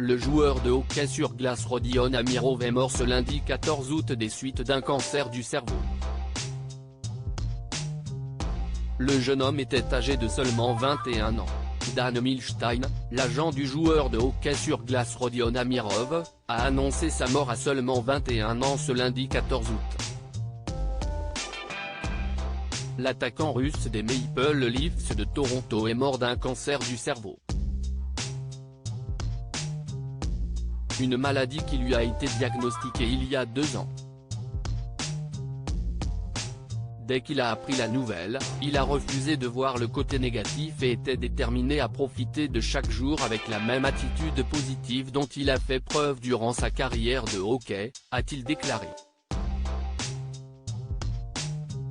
Le joueur de hockey sur glace Rodion Amirov est mort ce lundi 14 août des suites d'un cancer du cerveau. Le jeune homme était âgé de seulement 21 ans. Dan Milstein, l'agent du joueur de hockey sur glace Rodion Amirov, a annoncé sa mort à seulement 21 ans ce lundi 14 août. L'attaquant russe des Maple Leafs de Toronto est mort d'un cancer du cerveau. Une maladie qui lui a été diagnostiquée il y a 2 ans. Dès qu'il a appris la nouvelle, il a refusé de voir le côté négatif et était déterminé à profiter de chaque jour avec la même attitude positive dont il a fait preuve durant sa carrière de hockey, a-t-il déclaré.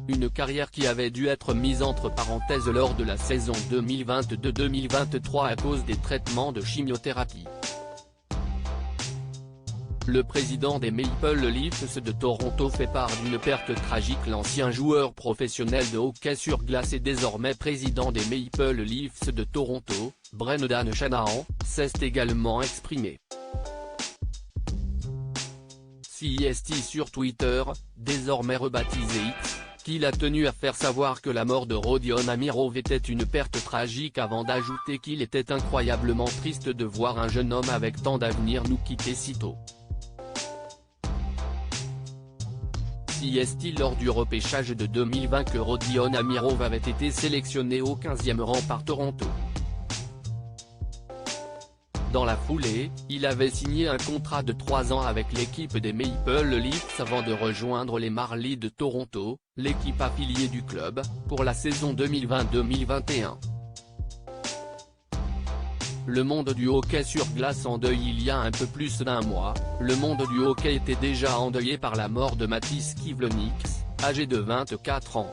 Une carrière qui avait dû être mise entre parenthèses lors de la saison 2022-2023 à cause des traitements de chimiothérapie. Le président des Maple Leafs de Toronto fait part d'une perte tragique. L'ancien joueur professionnel de hockey sur glace et désormais président des Maple Leafs de Toronto, Brendan Shanahan, s'est également exprimé. CST sur Twitter, désormais rebaptisé X, qu'il a tenu à faire savoir que la mort de Rodion Amirov était une perte tragique avant d'ajouter qu'il était incroyablement triste de voir un jeune homme avec tant d'avenir nous quitter si tôt. CST lors du repêchage de 2020 que Rodion Amirov avait été sélectionné au 15e rang par Toronto. Dans la foulée, il avait signé un contrat de 3 ans avec l'équipe des Maple Leafs avant de rejoindre les Marlies de Toronto, l'équipe affiliée du club, pour la saison 2020-2021. Le monde du hockey sur glace en deuil. Il y a un peu plus d'1 mois, le monde du hockey était déjà endeuillé par la mort de Matiss Kivlenieks, âgé de 24 ans.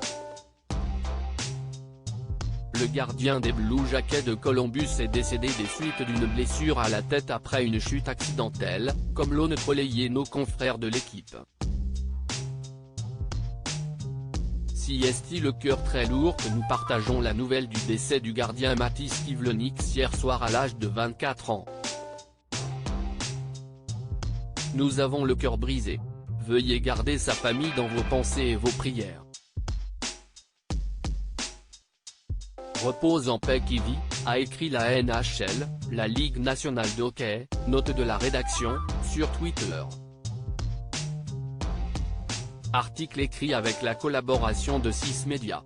Le gardien des Blue Jackets de Columbus est décédé des suites d'une blessure à la tête après une chute accidentelle, comme l'ont relayé nos confrères de l'équipe. CST le cœur très lourd que nous partageons la nouvelle du décès du gardien Matiss Kivlenieks hier soir à l'âge de 24 ans. Nous avons le cœur brisé. Veuillez garder sa famille dans vos pensées et vos prières. Repose en paix Kivy, a écrit la NHL, la Ligue nationale de hockey, note de la rédaction, sur Twitter. Article écrit avec la collaboration de 6 médias.